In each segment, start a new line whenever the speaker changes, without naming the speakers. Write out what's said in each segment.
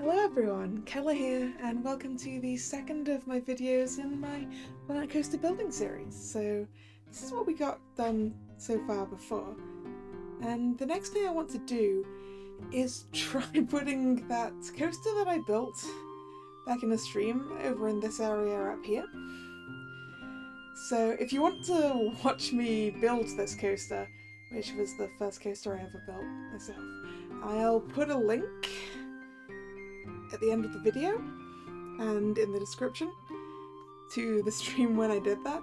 Hello everyone, Kalla here, and welcome to the second of my videos in my Planet Coaster building series. So this is what we got done so far before, and the next thing I want to do is try putting that coaster that I built back in the stream over in this area up here. So if you want to watch me build this coaster, which was the first coaster I ever built myself, I'll put a link at the end of the video and in the description to the stream when I did that.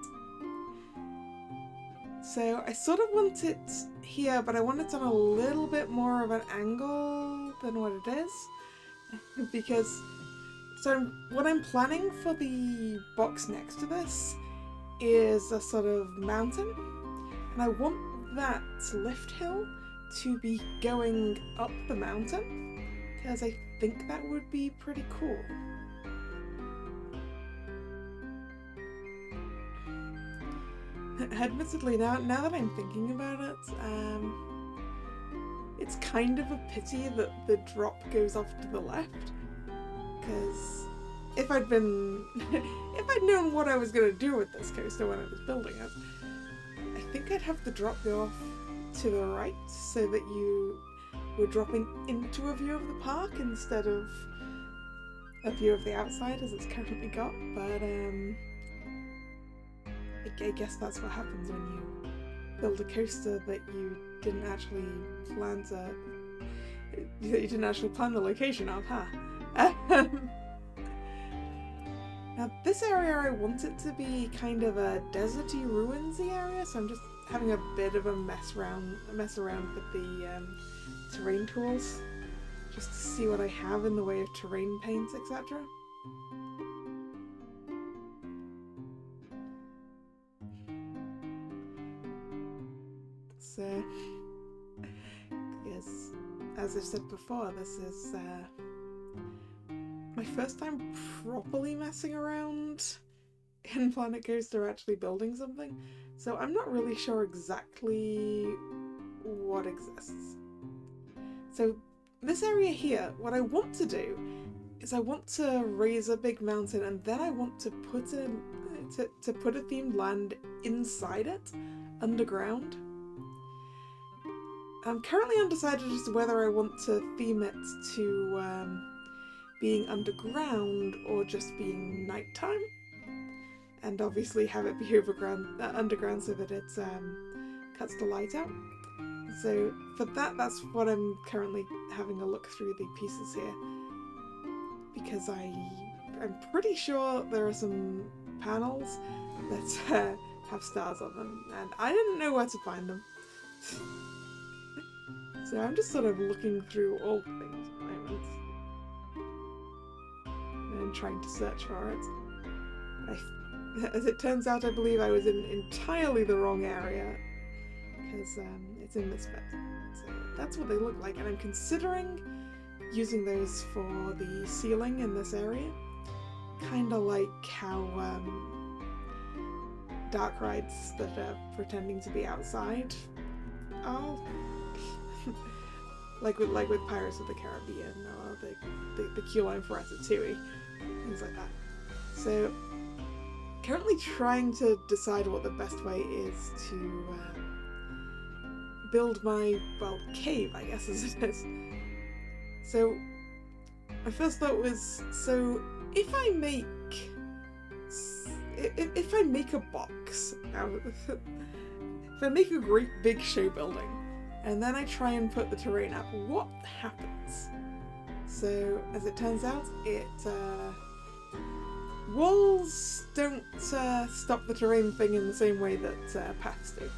So I sort of want it here, but I want it on a little bit more of an angle than what it is, because what I'm planning for the box next to this is a sort of mountain, and I want that lift hill to be going up the mountain, because I think that would be pretty cool. Admittedly, now that I'm thinking about it, it's kind of a pity that the drop goes off to the left, because if I'd known what I was going to do with this coaster when I was building it, I think I'd have the drop go off to the right so that you were dropping into a view of the park instead of a view of the outside as it's currently got, but I guess that's what happens when you build a coaster that you didn't actually plan the location of, huh? Now this area, I want it to be kind of a deserty, ruinsy area, so I'm just having a bit of a mess around with the terrain tools, just to see what I have in the way of terrain paints, etc. So, yes, as I said before, this is my first time properly messing around in Planet Coaster, actually building something, so I'm not really sure exactly what exists. So this area here, what I want to do is I want to raise a big mountain, and then I want to put a themed land inside it, underground. I'm currently undecided as to whether I want to theme it to being underground or just being nighttime, and obviously have it be underground so that it cuts the light out. So for that, that's what I'm currently having a look through the pieces here, because I'm pretty sure there are some panels that have stars on them, and I didn't know where to find them. So I'm just sort of looking through old things at the moment and trying to search for it. As it turns out, I believe I was in entirely the wrong area, because it's in this bit. So that's what they look like, and I'm considering using those for the ceiling in this area, kind of like how dark rides that are pretending to be outside are. like with Pirates of the Caribbean, or the queue line for Ratatouille, things like that. So currently trying to decide what the best way is to build my, cave, I guess as it is. So my first thought was, so if I make a box, if I make a great big show building, and then I try and put the terrain up, what happens? So as it turns out, walls don't stop the terrain thing in the same way that paths do.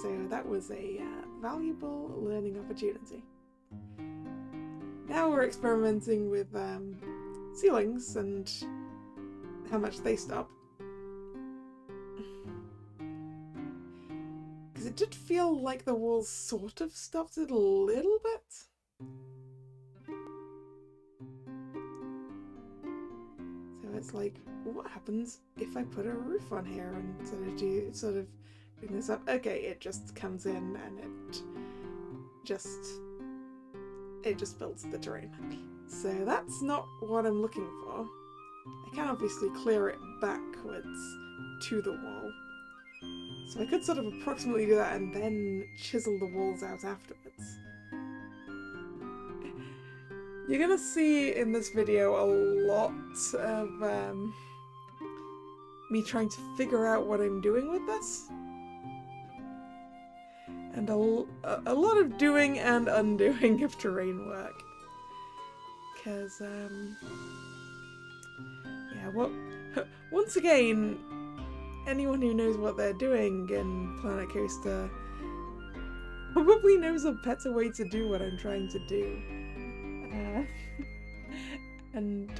So that was a valuable learning opportunity. Now we're experimenting with ceilings and how much they stop. Because it did feel like the walls sort of stopped it a little bit. So it's like, what happens if I put a roof on here and sort of bring this up? Okay, it just comes in and it just it just builds the terrain. So that's not what I'm looking for. I can obviously clear it backwards to the wall. So I could sort of approximately do that and then chisel the walls out afterwards. You're gonna see in this video a lot of me trying to figure out what I'm doing with this. And a lot of doing and undoing of terrain work. Because, yeah, once again, anyone who knows what they're doing in Planet Coaster probably knows a better way to do what I'm trying to do. And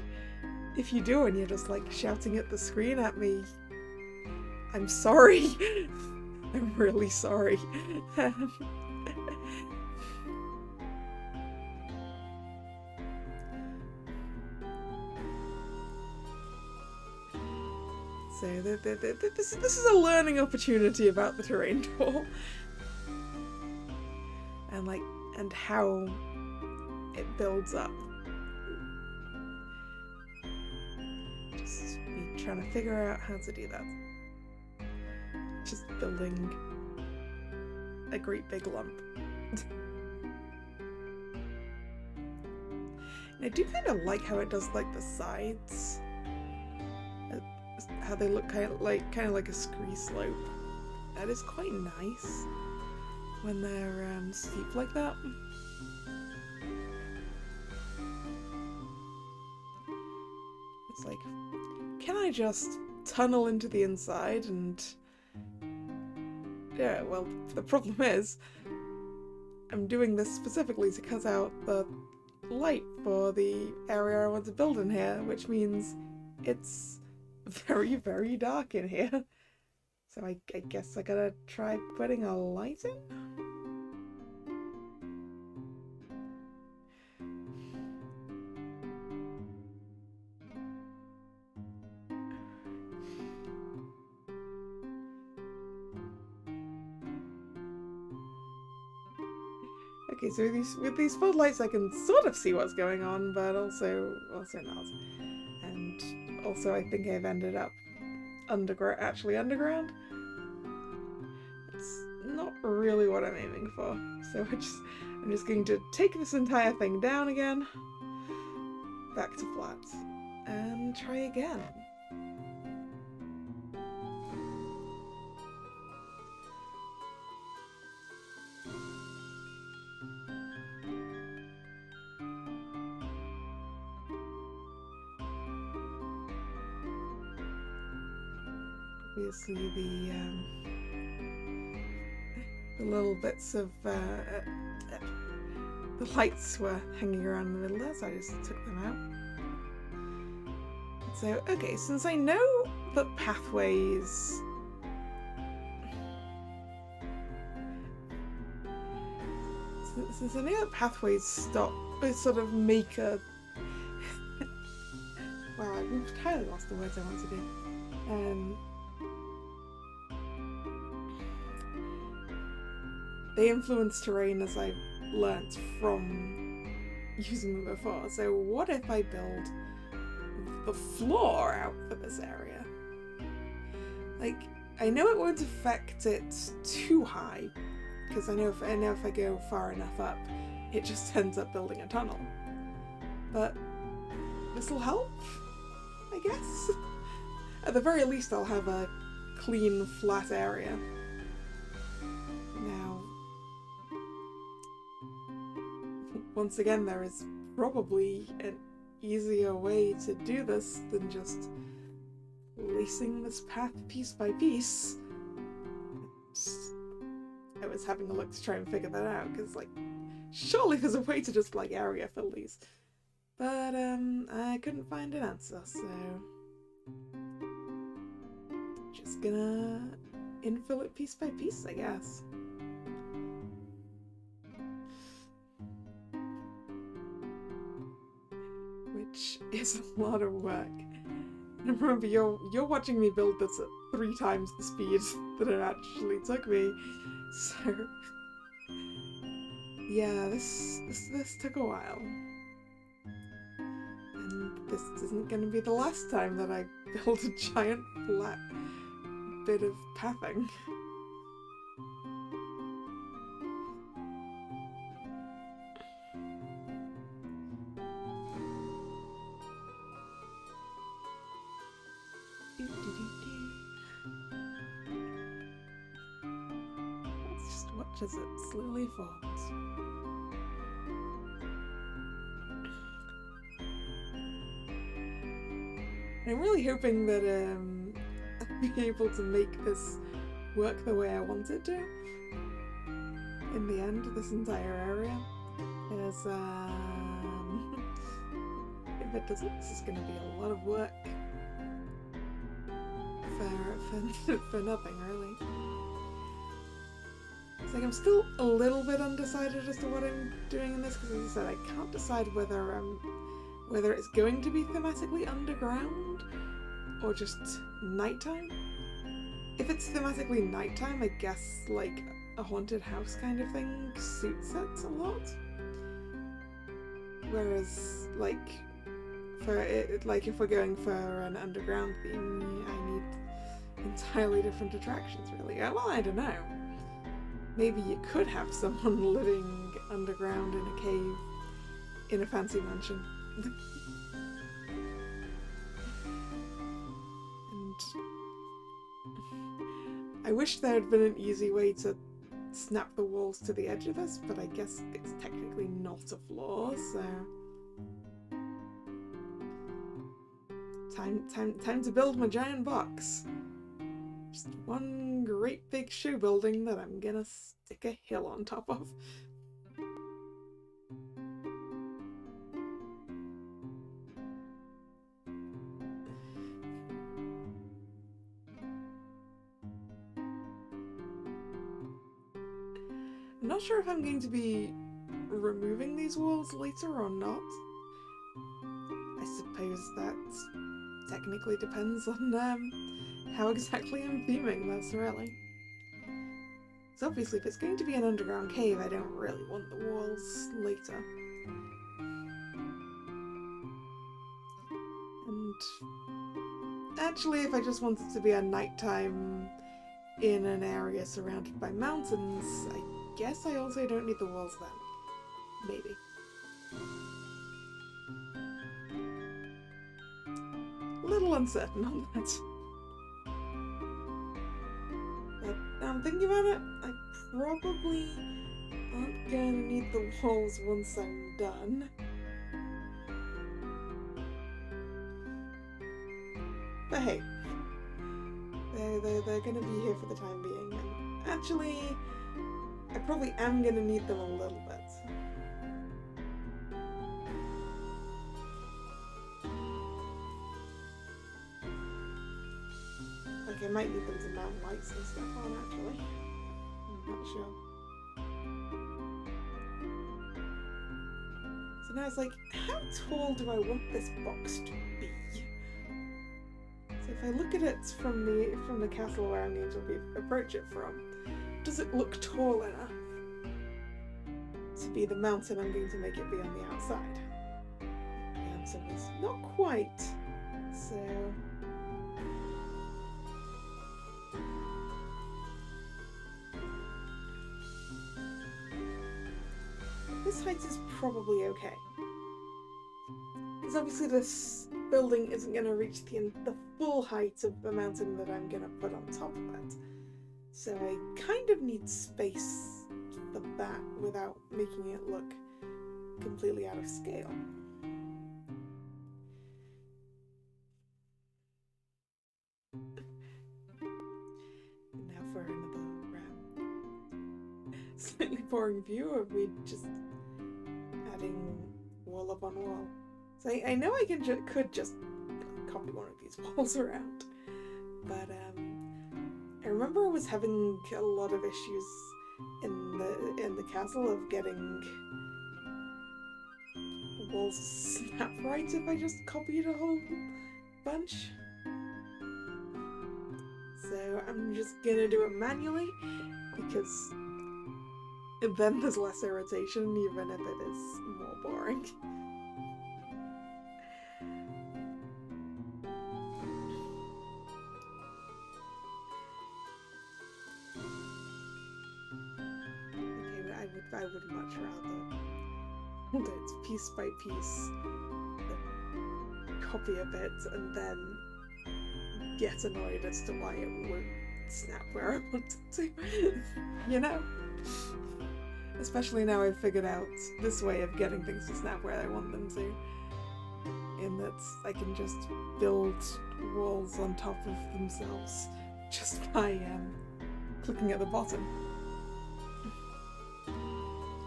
if you do and you're just like shouting at the screen at me, I'm sorry. I'm really sorry. So this is a learning opportunity about the terrain tool. And how it builds up. Just me trying to figure out how to do that. Just building a great big lump. I do kind of like how it does like the sides. How they look kind of like a scree slope. That is quite nice when they're steep like that. It's like, can I just tunnel into the inside and... Yeah, well, the problem is, I'm doing this specifically to cut out the light for the area I want to build in here, which means it's very, very dark in here. So I guess I gotta try putting a light in? Okay, so with these floodlights I can sort of see what's going on, but also not. And also I think I've ended up underground. It's not really what I'm aiming for. So I'm just going to take this entire thing down again, back to flat, and try again. Obviously the little bits of the lights were hanging around in the middle there, so I just took them out. So, okay, since I know that pathways... Since I know that pathways stop, they sort of make a... Wow, I've entirely lost the words I want to do. They influence terrain as I've learnt from using them before. So what if I build the floor out for this area? Like, I know it won't affect it too high, because I know if I go far enough up, it just ends up building a tunnel. But this'll help, I guess. At the very least, I'll have a clean, flat area. Now, once again, there is probably an easier way to do this than just lacing this path piece by piece. I was having a look to try and figure that out, because, like, surely there's a way to just, like, area fill these. But, I couldn't find an answer, so... just gonna infill it piece by piece, I guess. Which is a lot of work. And remember, you're watching me build this at 3 times the speed that it actually took me, so... Yeah, this took a while. And this isn't going to be the last time that I build a giant flat bit of pathing. Let's just watch as it slowly forms. I'm really hoping that I'll be able to make this work the way I want it to. In the end, this entire area is, if it doesn't, this is going to be a lot of work for nothing, really. It's like I'm still a little bit undecided as to what I'm doing in this, because as I said, I can't decide whether it's going to be thematically underground or just nighttime. If it's thematically nighttime, I guess like a haunted house kind of thing suits it a lot. Whereas like if we're going for an underground theme, I need entirely different attractions, really. Well, I don't know. Maybe you could have someone living underground in a cave in a fancy mansion. And I wish there had been an easy way to snap the walls to the edge of this, but I guess it's technically not a floor, so time to build my giant box. Just one great big shoe building that I'm gonna stick a hill on top of. I'm not sure if I'm going to be removing these walls later or not. I suppose that technically depends on how exactly I'm theming this, really. So obviously if it's going to be an underground cave, I don't really want the walls later. And actually, if I just want it to be a nighttime in an area surrounded by mountains, I guess I also don't need the walls then. Maybe. A little uncertain on that. But now I'm thinking about it, I probably aren't gonna need the walls once I'm done. But hey, they're gonna be here for the time being, and actually, I probably am gonna need them a little bit. Like, I might need them to mount lights and stuff on, actually. I'm not sure. So now it's like, how tall do I want this box to be? So if I look at it from the castle where I'm going to approach it from, does it look tall enough to be the mountain I'm going to make it be on the outside? The answer is not quite. So this height is probably okay. Because obviously this building isn't going to reach the full height of the mountain that I'm going to put on top of it. So I kind of need space for that without making it look completely out of scale. Now for another slightly boring view of me just adding wall up on wall. So I know I could just copy one of these walls around, but I remember I was having a lot of issues in the castle of getting walls snap right if I just copied a whole bunch. So I'm just gonna do it manually, because then there's less irritation, even if it is more boring. I would much rather do it piece by piece, copy a bit, and then get annoyed as to why it won't snap where I want it to. You know? Especially now I've figured out this way of getting things to snap where I want them to. In that I can just build walls on top of themselves just by clicking at the bottom.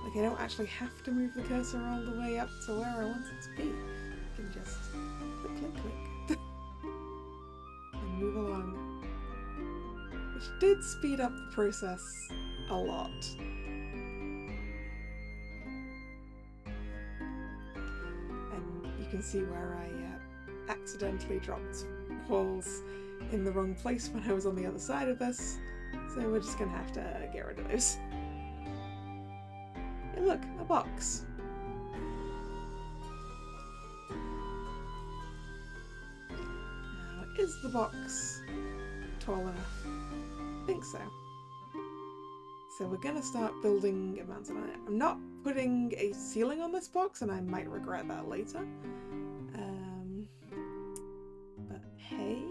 Like, I don't actually have to move the cursor all the way up to where I want it to be. I can just click and move along. Which did speed up the process a lot. And you can see where I accidentally dropped walls in the wrong place when I was on the other side of this. So we're just gonna have to get rid of those. Hey, look, a box. Now, is the box tall enough? I think so. So we're gonna start building a mountain on it. I'm not putting a ceiling on this box, and I might regret that later. But hey,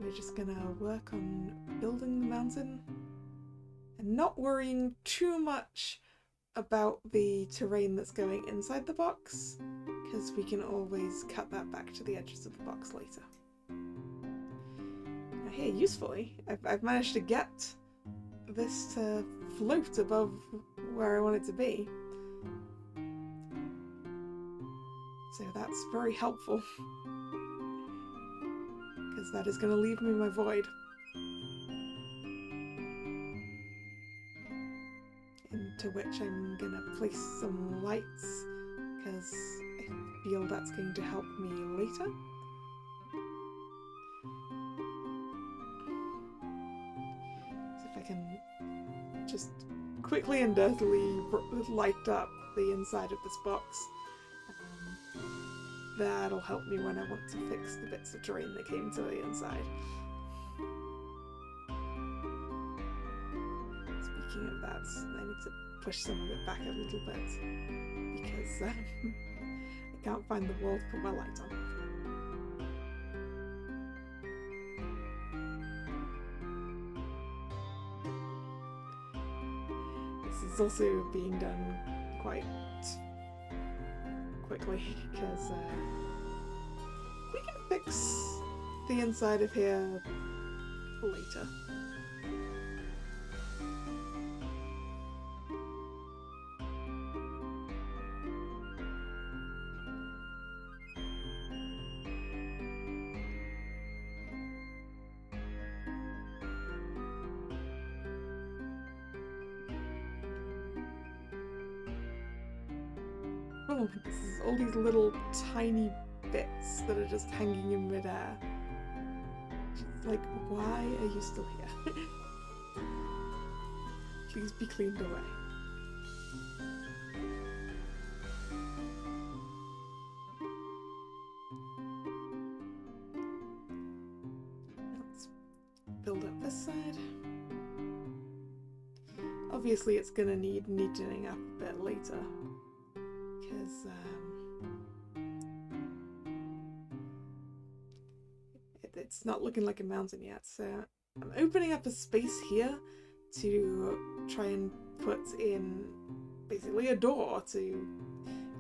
we're just gonna work on building the mountain and not worrying too much about the terrain that's going inside the box, because we can always cut that back to the edges of the box later. Now here, usefully, I've managed to get this to float above where I want it to be. So that's very helpful, because that is going to leave me my void. Into which I'm going to place some lights, because I feel that's going to help me later. So if I can just quickly and dirtily light up the inside of this box, that'll help me when I want to fix the bits of terrain that came to the inside. Speaking of that, I need to push some of it back a little bit, because I can't find the wall to put my light on. This is also being done quite quickly, because we can fix the inside of here later. Oh, this is all these little tiny bits that are just hanging in midair. It's like, why are you still here? Please be cleaned away. Let's build up this side. Obviously it's gonna need neatening up a bit later, because it's not looking like a mountain yet, so I'm opening up a space here to try and put in basically a door to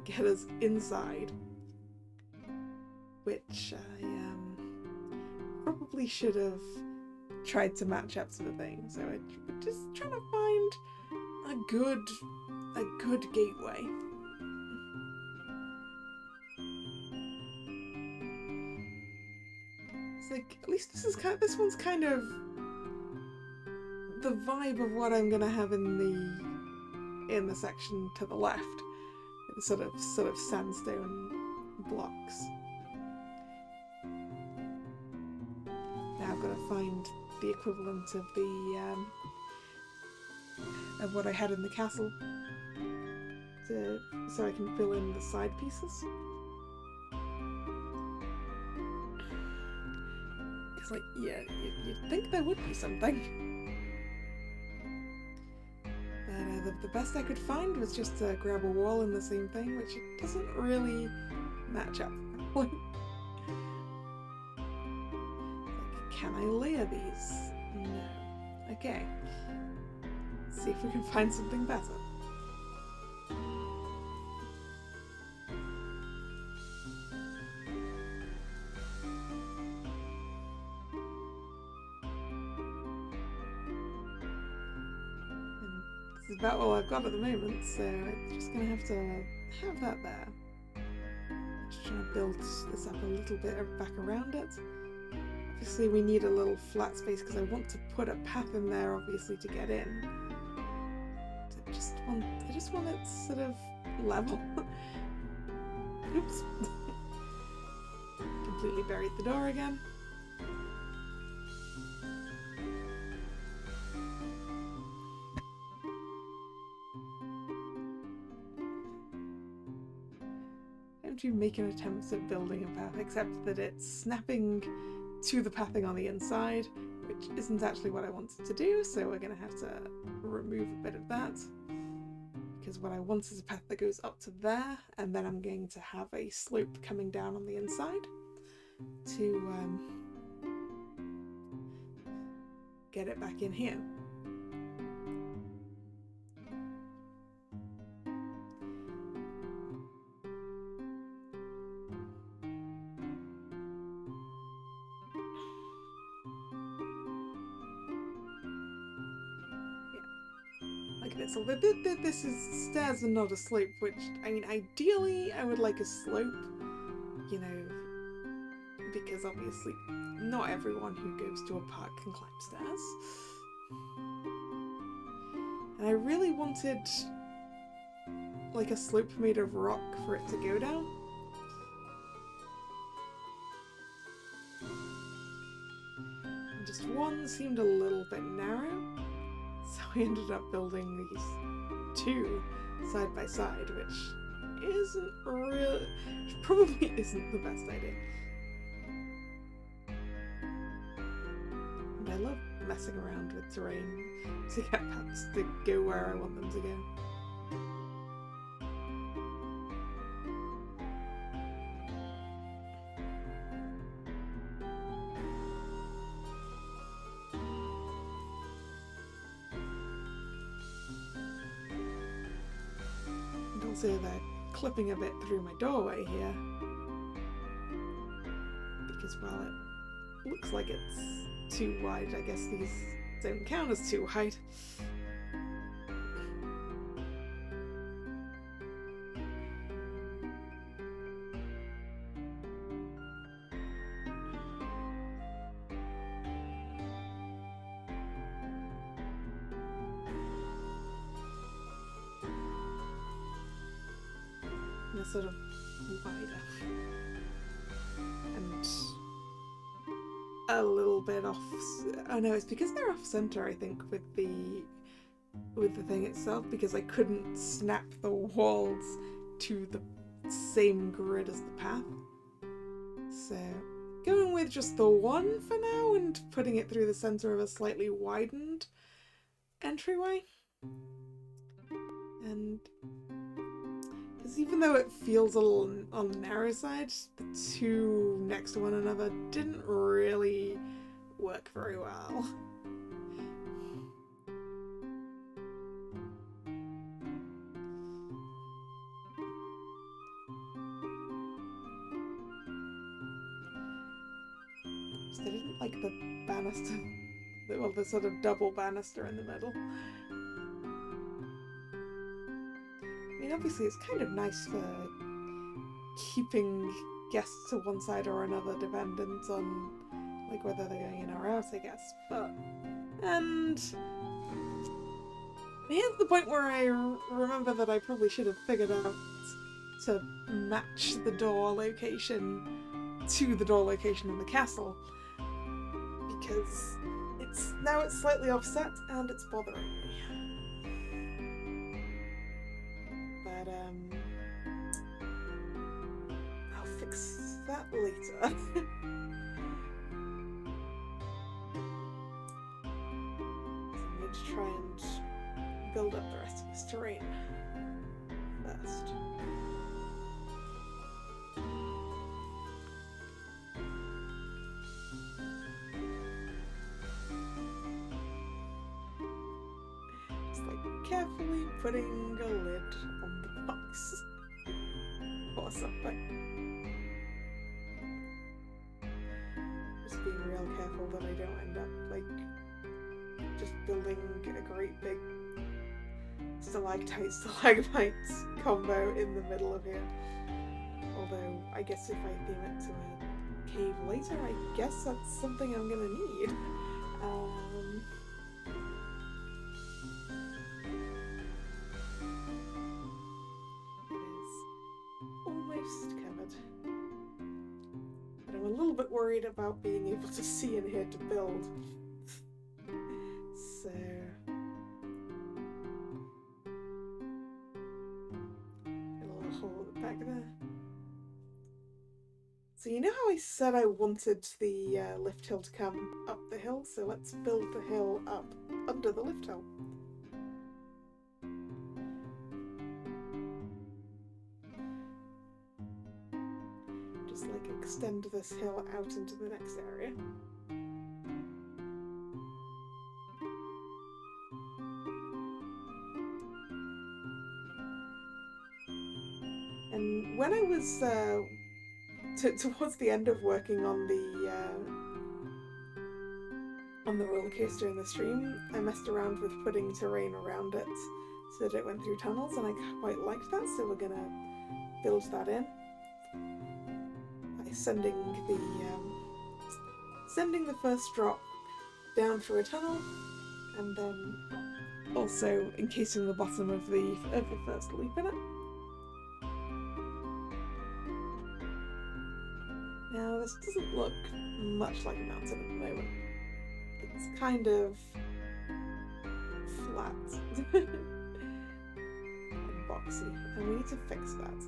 get us inside, which I probably should have tried to match up to the thing. So I'm just trying to find a good gateway. It's like, at least this one's kind of the vibe of what I'm gonna have in the section to the left. The sort of sandstone blocks. Now I've got to find the equivalent of the of what I had in the castle so I can fill in the side pieces. Because, like, yeah, you'd think there would be something. But the best I could find was just to grab a wall in the same thing, which it doesn't really match up. Like, can I layer these? No. Okay. Let's see if we can find something better. This is about all I've got at the moment, so I'm just gonna have to have that there. Just trying to build this up a little bit back around it. Obviously we need a little flat space because I want to put a path in there, obviously, to get in. I just want it sort of level. Oops. Completely buried the door again. Don't you make an attempt at building a path, except that it's snapping to the pathing on the inside, which isn't actually what I wanted to do, so we're going to have to remove a bit of that. Because what I want is a path that goes up to there, and then I'm going to have a slope coming down on the inside to get it back in here. So this is stairs and not a slope, which, I mean, ideally I would like a slope, you know, because obviously not everyone who goes to a park can climb stairs. And I really wanted like a slope made of rock for it to go down. And just one seemed a little bit narrow. So we ended up building these two side by side, which probably isn't the best idea. And I love messing around with terrain to get paths to go where I want them to go. So they're clipping a bit through my doorway here, because while it looks like it's too wide, I guess these don't count as too wide. They're sort of wider and a little bit off. Oh no, it's because they're off center, I think, with the thing itself, because I couldn't snap the walls to the same grid as the path. So going with just the one for now and putting it through the center of a slightly widened entryway. And even though it feels a little on the narrow side, the two next to one another didn't really work very well. Just I didn't like the banister, well, the sort of double banister in the middle. I mean, obviously it's kind of nice for keeping guests to one side or another, dependent on like whether they're going in or out, I guess. And here's the point where I remember that I probably should have figured out to match the door location to the door location in the castle, because now it's slightly offset and it's bothering me. But I'll fix that later. I'm going to try and build up the rest of this terrain first. Carefully putting a lid on the box or something. Just being real careful that I don't end up like just building a great big stalagmites combo in the middle of here. Although I guess if I theme it to a cave later, I guess that's something I'm gonna need. Worried about being able to see in here to build. So a little hole at the back there. So you know how I said I wanted the lift hill to come up the hill? So let's build the hill up under the lift hill. Just like extend this hill out into the next area. And when I was towards the end of working on the roller coaster in the stream, I messed around with putting terrain around it so that it went through tunnels, and I quite liked that, so we're gonna build that in. Sending the first drop down through a tunnel, and then also encasing the bottom of the first loop in it. Now this doesn't look much like a mountain at the moment. It's kind of flat and boxy, and we need to fix that.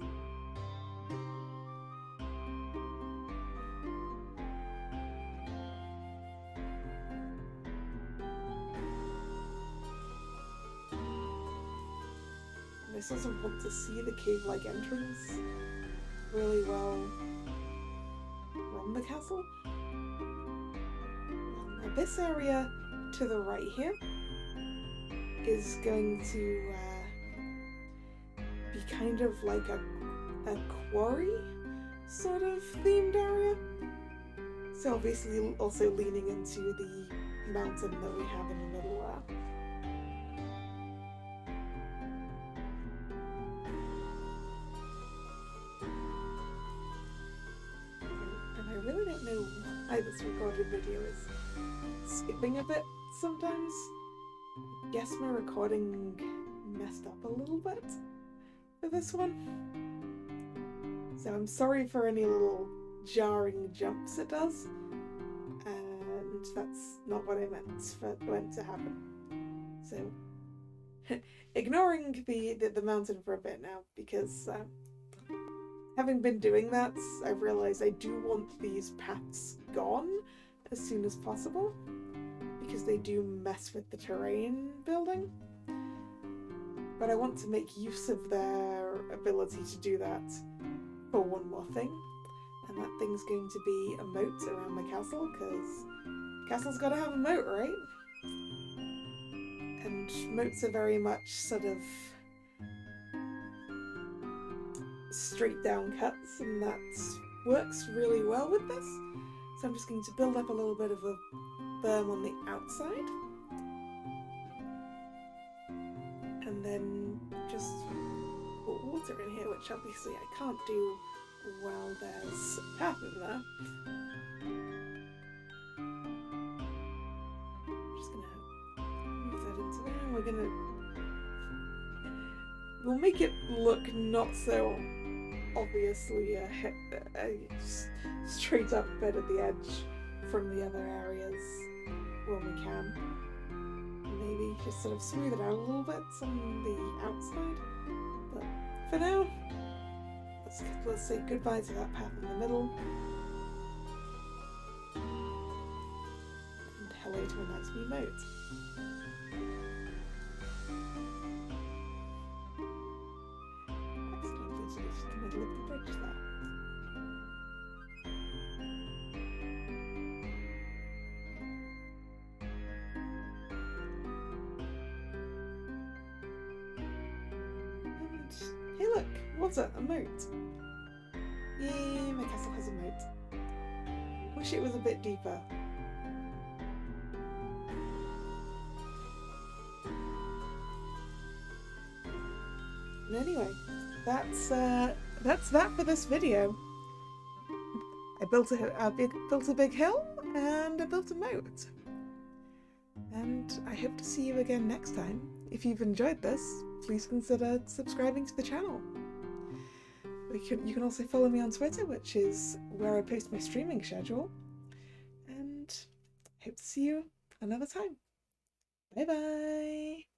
This doesn't want to see the cave-like entrance really well from the castle. Now this area to the right here is going to be kind of like a quarry sort of themed area. So obviously also leaning into the mountain that we have in the middle there. I really don't know why this recorded video is skipping a bit sometimes. I guess my recording messed up a little bit for this one. So I'm sorry for any little jarring jumps it does. And that's not what I meant for it to happen. So ignoring the mountain for a bit now, because having been doing that, I've realised I do want these paths gone as soon as possible, because they do mess with the terrain building. But I want to make use of their ability to do that for one more thing, and that thing's going to be a moat around the castle, because castle's got to have a moat, right? And moats are very much sort of straight down cuts, and that works really well with this. So I'm just going to build up a little bit of a berm on the outside, and then just put water in here, which obviously I can't do while there's a path in there. I'm just gonna move that into there, and we'll make it look not so obviously straight up bed at the edge from the other areas when we can. Maybe just sort of smooth it out a little bit on the outside, but for now, let's say goodbye to that path in the middle. And hello to a nice wee moat. Accidentally deleted the middle of the bridge there. Hey look, water, a moat. Yay, my castle has a moat. Wish it was a bit deeper. And anyway, that's that for this video. I built a big hill and I built a moat. And I hope to see you again next time. If you've enjoyed this, please consider subscribing to the channel. You can also follow me on Twitter, which is where I post my streaming schedule. And hope to see you another time. Bye bye!